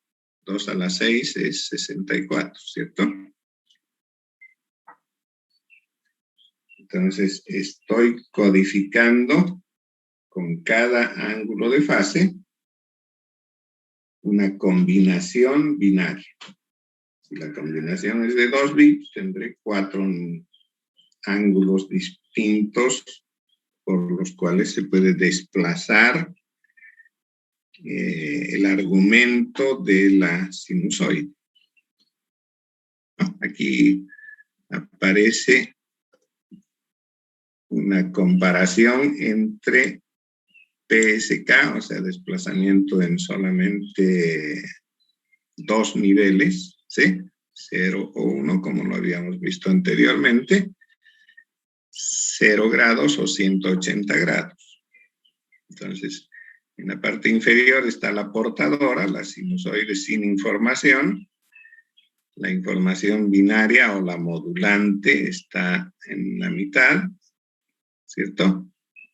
2 a la 6 es 64, ¿cierto? Entonces, estoy codificando con cada ángulo de fase una combinación binaria. Si la combinación es de 2 bits, tendré 4 ángulos distintos por los cuales se puede desplazar el argumento de la sinusoide. Aquí aparece una comparación entre PSK, o sea, desplazamiento en solamente 2 niveles, ¿sí? 0 o 1, como lo habíamos visto anteriormente, 0 grados o 180 grados. Entonces, en la parte inferior está la portadora, la sinusoide sin información. La información binaria o la modulante está en la mitad, ¿cierto?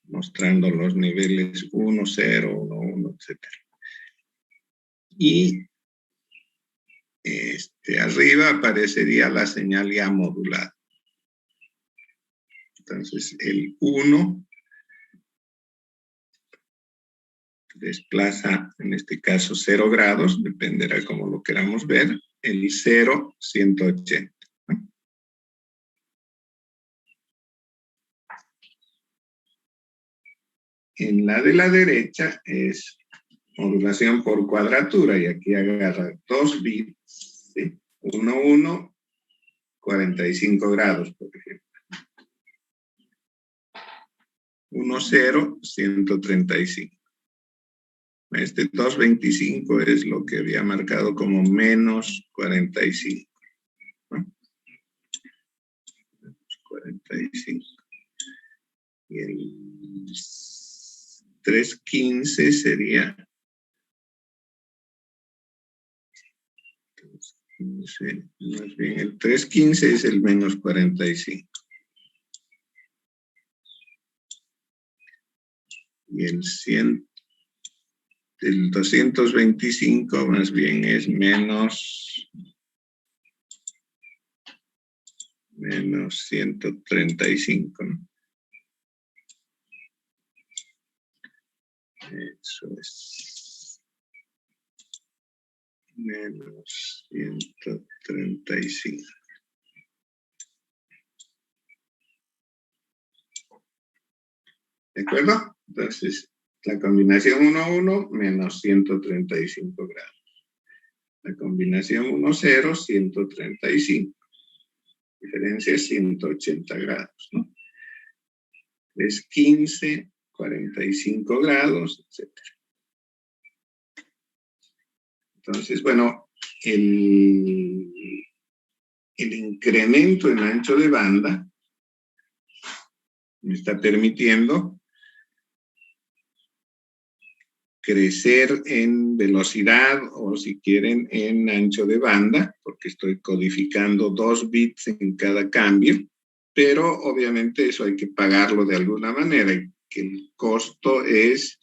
Mostrando los niveles 1, 0, 1, 1, etc. Y arriba aparecería la señal ya modulada. Entonces, el 1 desplaza, en este caso, 0 grados, dependerá cómo lo queramos ver. El 0, 180. En la de la derecha es modulación por cuadratura, y aquí agarra 2 bits, ¿sí? 1, 1, 45 grados, por ejemplo. 1, 0, 135. Este 225 es lo que había marcado como menos 45. ¿No? 45. Y 315 sería 315, más bien el 315 es el menos 45. Y el 225 más bien es menos 135, ¿no? Eso es. Menos 135. ¿De acuerdo? Entonces, la combinación 1,1 menos 135 grados. La combinación 1,0, 135. Diferencia es 180 grados, ¿no? Es 15, 45 grados, etc. Entonces, bueno, el incremento en ancho de banda me está permitiendo crecer en velocidad o, si quieren, en ancho de banda, porque estoy codificando 2 bits en cada cambio, pero obviamente eso hay que pagarlo de alguna manera, y que el costo es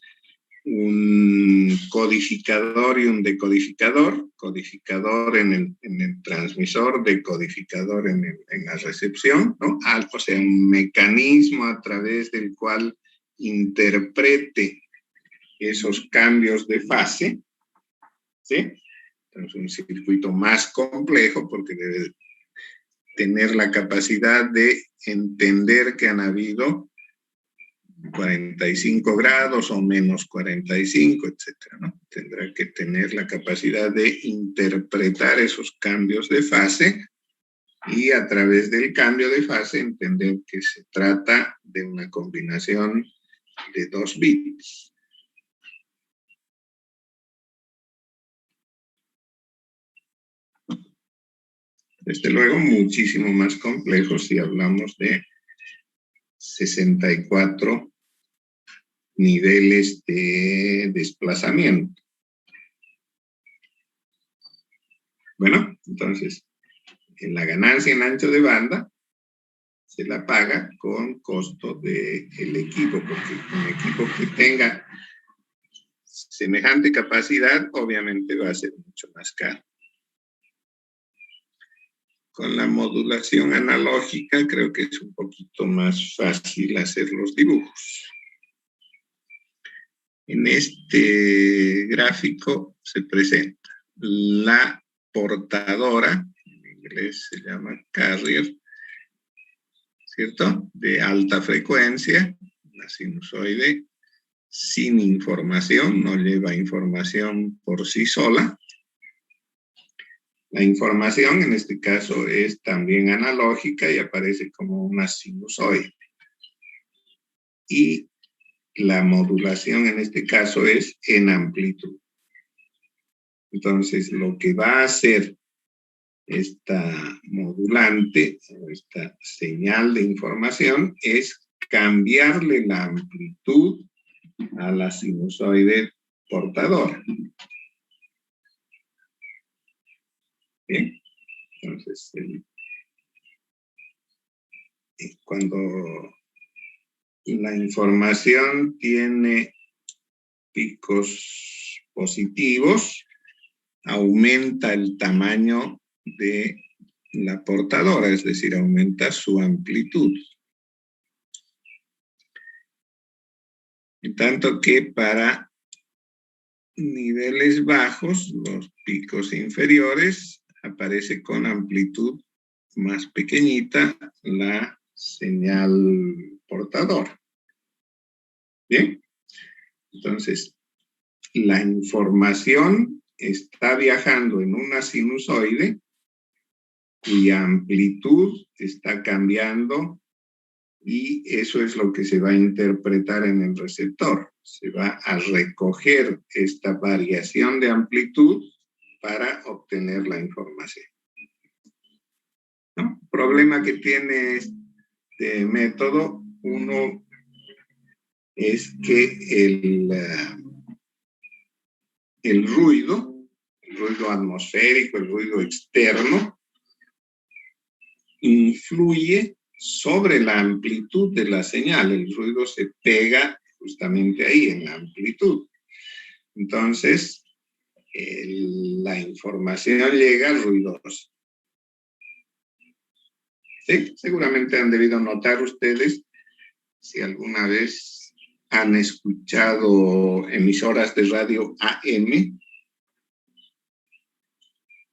un codificador y un decodificador, codificador en el transmisor, decodificador en la recepción, ¿no? O sea, un mecanismo a través del cual interprete esos cambios de fase, ¿sí? Entonces, un circuito más complejo porque debe tener la capacidad de entender que han habido 45 grados o menos 45, etcétera, ¿no? Tendrá que tener la capacidad de interpretar esos cambios de fase y, a través del cambio de fase, entender que se trata de una combinación de 2 bits. Desde luego, muchísimo más complejo si hablamos de 64 niveles de desplazamiento. Bueno, entonces, en la ganancia en ancho de banda se la paga con costo del equipo, porque un equipo que tenga semejante capacidad obviamente va a ser mucho más caro. Con la modulación analógica creo que es un poquito más fácil hacer los dibujos. En este gráfico se presenta la portadora, en inglés se llama carrier, ¿cierto? De alta frecuencia, una sinusoide sin información, no lleva información por sí sola. La información en este caso es también analógica y aparece como una sinusoide. Y la modulación en este caso es en amplitud. Entonces, lo que va a hacer esta modulante, esta señal de información, es cambiarle la amplitud a la sinusoide portadora. Bien, entonces, cuando la información tiene picos positivos, aumenta el tamaño de la portadora, es decir, aumenta su amplitud. En tanto que para niveles bajos, los picos inferiores, aparece con amplitud más pequeñita la señal portadora. Bien, entonces la información está viajando en una sinusoide cuya amplitud está cambiando, y eso es lo que se va a interpretar en el receptor. Se va a recoger esta variación de amplitud para obtener la información, ¿no? Problema que tiene este método: uno es que el ruido atmosférico, el ruido externo, influye sobre la amplitud de la señal. El ruido se pega justamente ahí, en la amplitud. Entonces, la información llega ruidosa. Sí, seguramente han debido notar ustedes, si alguna vez han escuchado emisoras de radio AM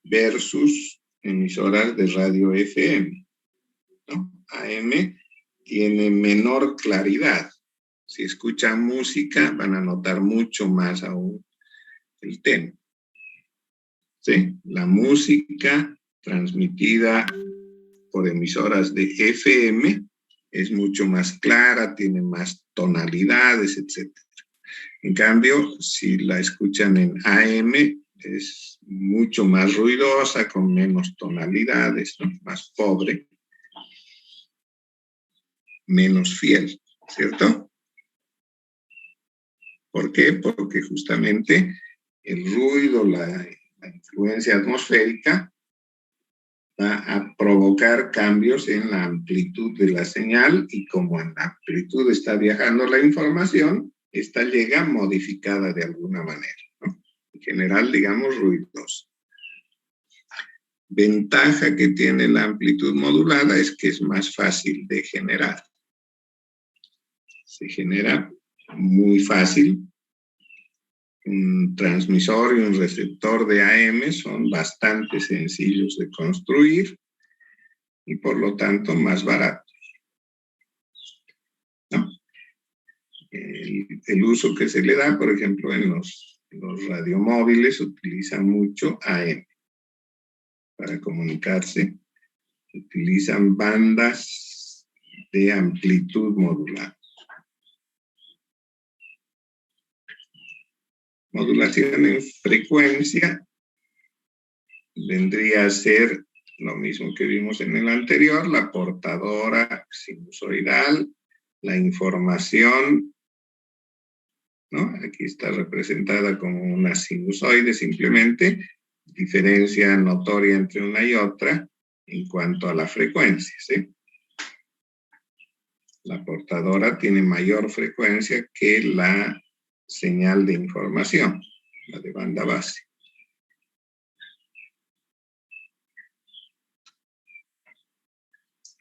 versus emisoras de radio FM, ¿no? AM tiene menor claridad. Si escuchan música, van a notar mucho más aún el tema. ¿Sí? La música transmitida por emisoras de FM es mucho más clara, tiene más tonalidades, etc. En cambio, si la escuchan en AM, es mucho más ruidosa, con menos tonalidades, ¿no? Más pobre, menos fiel, ¿cierto? ¿Por qué? Porque justamente el ruido, la influencia atmosférica, va a provocar cambios en la amplitud de la señal, y como en la amplitud está viajando la información, esta llega modificada de alguna manera, ¿no? En general, digamos, ruidosa. Ventaja que tiene la amplitud modulada es que es más fácil de generar. Se genera muy fácil. Un transmisor y un receptor de AM son bastante sencillos de construir y por lo tanto más baratos, ¿no? El uso que se le da, por ejemplo, en los radiomóviles, utiliza mucho AM para comunicarse. Utilizan bandas de amplitud modulada. Modulación en frecuencia vendría a ser lo mismo que vimos en el anterior, la portadora sinusoidal, la información, ¿no? Aquí está representada como una sinusoide simplemente, diferencia notoria entre una y otra en cuanto a la frecuencia, ¿sí? La portadora tiene mayor frecuencia que la señal de información, la de banda base.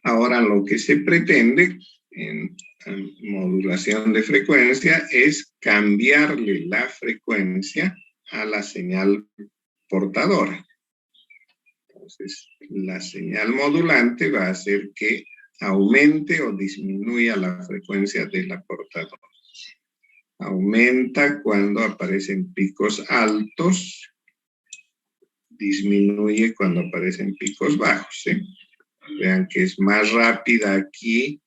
Ahora, lo que se pretende en modulación de frecuencia es cambiarle la frecuencia a la señal portadora. Entonces, la señal modulante va a hacer que aumente o disminuya la frecuencia de la portadora. Aumenta cuando aparecen picos altos, disminuye cuando aparecen picos bajos, ¿sí? Vean que es más rápida aquí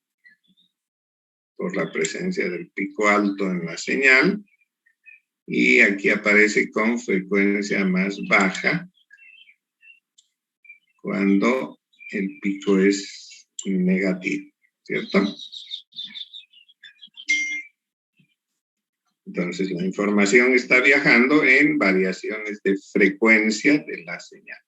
por la presencia del pico alto en la señal, y aquí aparece con frecuencia más baja cuando el pico es negativo, ¿cierto? Entonces, la información está viajando en variaciones de frecuencia de la señal.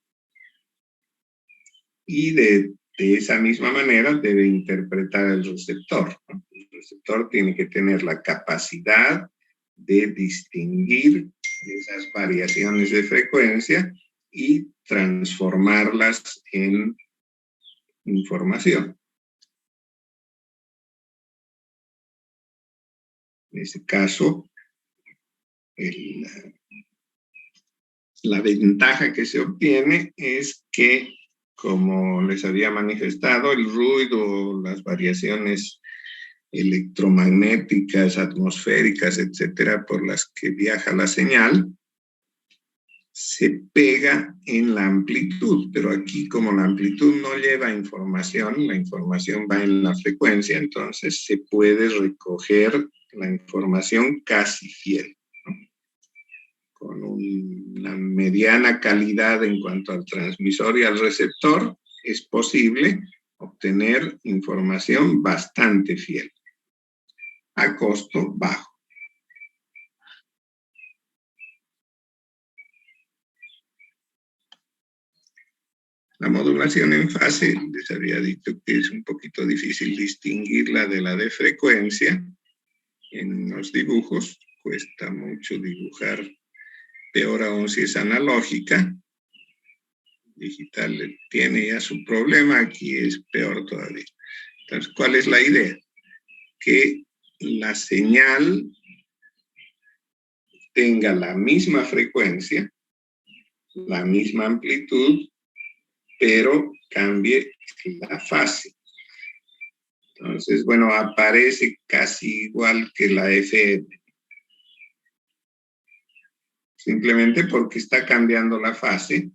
Y de esa misma manera debe interpretar el receptor, ¿no? El receptor tiene que tener la capacidad de distinguir esas variaciones de frecuencia y transformarlas en información. En ese caso, la ventaja que se obtiene es que, como les había manifestado, el ruido, las variaciones electromagnéticas, atmosféricas, etcétera, por las que viaja la señal, se pega en la amplitud, pero aquí, como la amplitud no lleva información, la información va en la frecuencia, entonces se puede recoger la información casi fiel, ¿no? Con una mediana calidad en cuanto al transmisor y al receptor, es posible obtener información bastante fiel. a costo bajo. La modulación en fase, les había dicho que es un poquito difícil distinguirla de la de frecuencia. En los dibujos cuesta mucho dibujar, peor aún si es analógica. Digital tiene ya su problema, aquí es peor todavía. Entonces, ¿cuál es la idea? Que la señal tenga la misma frecuencia, la misma amplitud, pero cambie la fase. Entonces, bueno, aparece casi igual que la FM. Simplemente porque está cambiando la fase,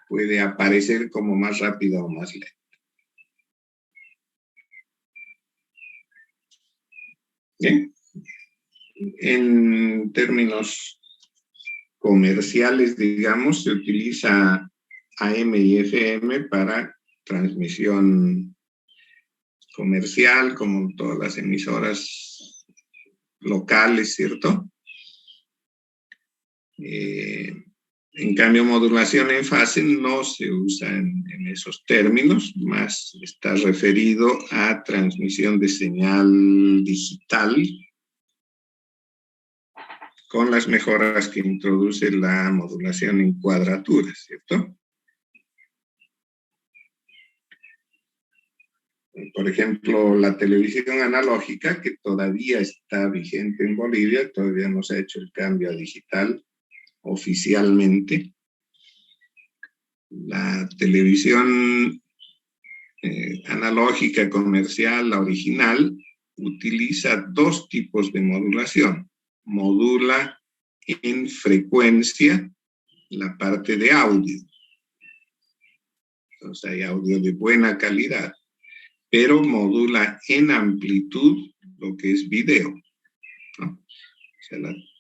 puede aparecer como más rápida o más lenta. Bien. En términos comerciales, digamos, se utiliza AM y FM para transmisión comercial, como todas las emisoras locales, ¿cierto? En cambio, modulación en fase no se usa en esos términos, más está referido a transmisión de señal digital con las mejoras que introduce la modulación en cuadratura, ¿cierto? Por ejemplo, la televisión analógica, que todavía está vigente en Bolivia, todavía no se ha hecho el cambio a digital oficialmente. La televisión analógica comercial, la original, utiliza dos tipos de modulación. Modula en frecuencia la parte de audio. Entonces hay audio de buena calidad, pero modula en amplitud lo que es video, ¿no? O sea,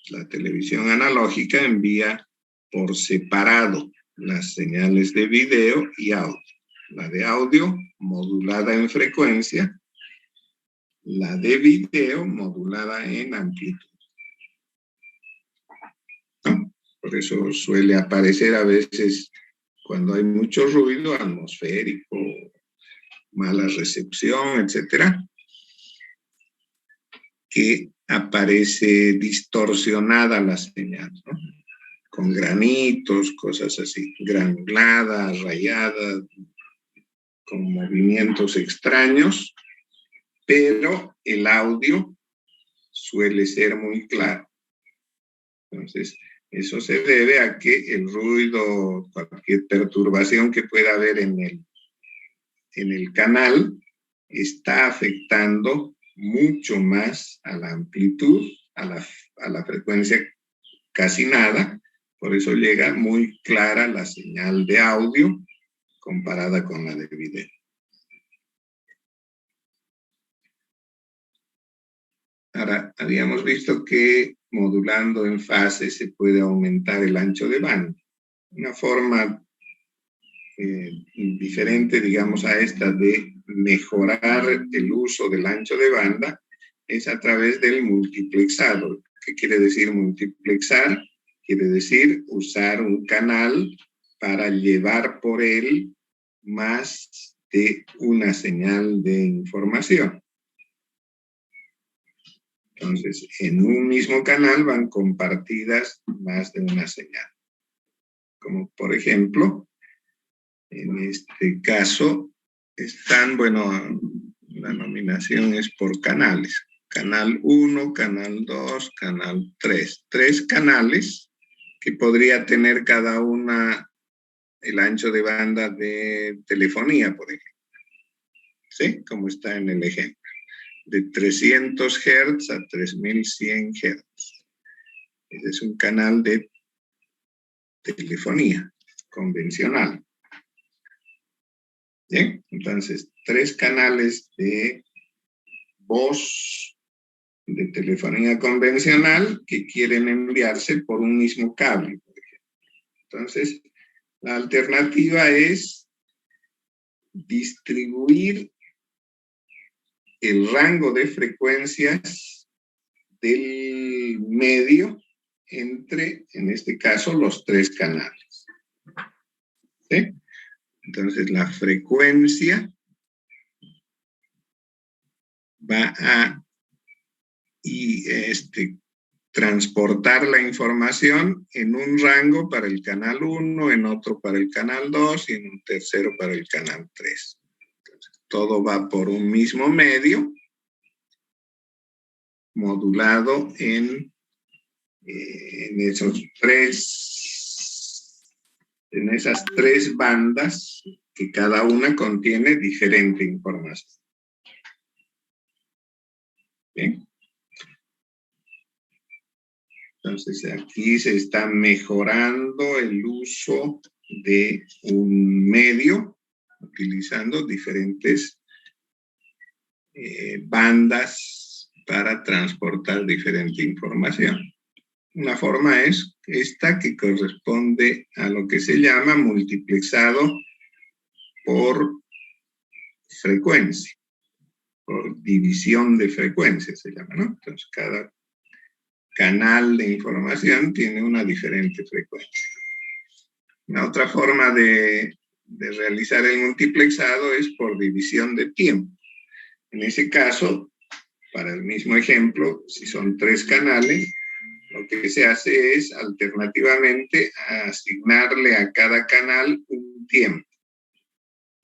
la televisión analógica envía por separado las señales de video y audio. La de audio modulada en frecuencia, la de video modulada en amplitud. ¿No? Por eso suele aparecer a veces cuando hay mucho ruido atmosférico, mala recepción, etcétera, que aparece distorsionada la señal, ¿no? Con granitos, cosas así, granulada, rayada, con movimientos extraños, pero el audio suele ser muy claro. Entonces, eso se debe a que el ruido, cualquier perturbación que pueda haber en el canal, está afectando mucho más a la amplitud, a la frecuencia casi nada, por eso llega muy clara la señal de audio comparada con la de video. Ahora, habíamos visto que modulando en fase se puede aumentar el ancho de banda. Una forma diferente, digamos, a esta de mejorar el uso del ancho de banda es a través del multiplexado. ¿Qué quiere decir multiplexar? Quiere decir usar un canal para llevar por él más de una señal de información. Entonces, en un mismo canal van compartidas más de una señal. Como por ejemplo, en este caso, están, bueno, la nominación es por canales. Canal 1, canal 2, canal 3. 3 canales que podría tener cada una el ancho de banda de telefonía, por ejemplo. ¿Sí? Como está en el ejemplo. De 300 Hz a 3100 Hz. Ese es un canal de telefonía convencional. Bien, entonces 3 canales de voz de telefonía convencional que quieren enviarse por un mismo cable, por ejemplo. Entonces, la alternativa es distribuir el rango de frecuencias del medio entre, en este caso, los tres canales. ¿Sí? Entonces, la frecuencia va a transportar la información en un rango para el canal 1, en otro para el canal 2 y en un tercero para el canal 3. Entonces, todo va por un mismo medio, modulado en esas tres bandas que cada una contiene diferente información. ¿Bien? Entonces aquí se está mejorando el uso de un medio utilizando diferentes bandas para transportar diferente información. Una forma es esta, que corresponde a lo que se llama multiplexado por frecuencia, por división de frecuencia se llama, ¿no? Entonces cada canal de información tiene una diferente frecuencia. Una otra forma de realizar el multiplexado es por división de tiempo. En ese caso, para el mismo ejemplo, si son 3 canales, lo que se hace es alternativamente asignarle a cada canal un tiempo.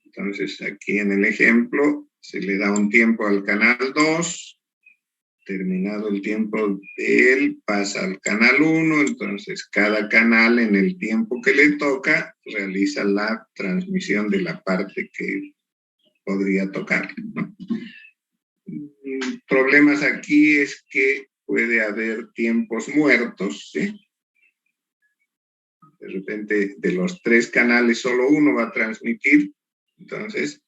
Entonces, aquí en el ejemplo, se le da un tiempo al canal 2, terminado el tiempo de él, pasa al canal 1, entonces cada canal en el tiempo que le toca realiza la transmisión de la parte que podría tocar, ¿no? Problemas aquí es que puede haber tiempos muertos, ¿sí? De repente, de los 3 canales, solo uno va a transmitir, entonces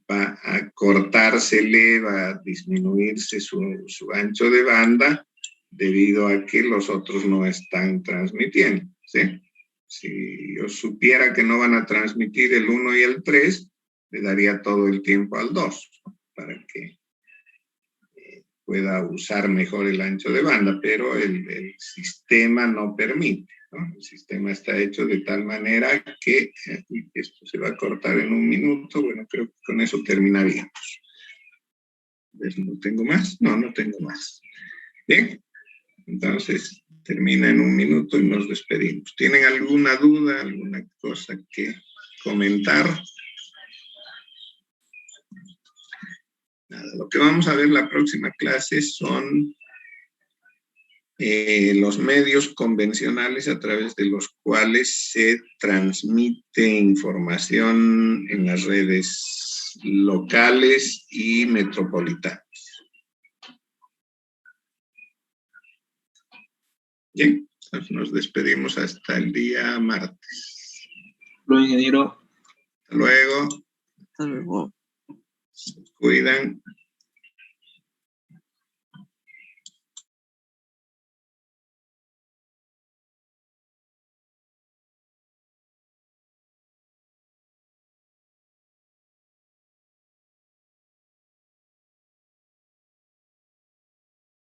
va a cortársele, va a disminuirse su ancho de banda debido a que los otros no están transmitiendo, ¿sí? Si yo supiera que no van a transmitir el 1 y el 3, le daría todo el tiempo al 2, ¿no? Para que pueda usar mejor el ancho de banda, pero el sistema no permite, ¿no? El sistema está hecho de tal manera que esto se va a cortar en 1 minuto. Bueno, creo que con eso terminaríamos. ¿No tengo más? No, no tengo más. Bien, entonces termina en 1 minuto y nos despedimos. ¿Tienen alguna duda, alguna cosa que comentar? Nada, lo que vamos a ver la próxima clase son los medios convencionales a través de los cuales se transmite información en las redes locales y metropolitanas. Bien, entonces nos despedimos hasta el día martes. Lo ingeniero. Hasta luego. Hasta luego. Se cuidan.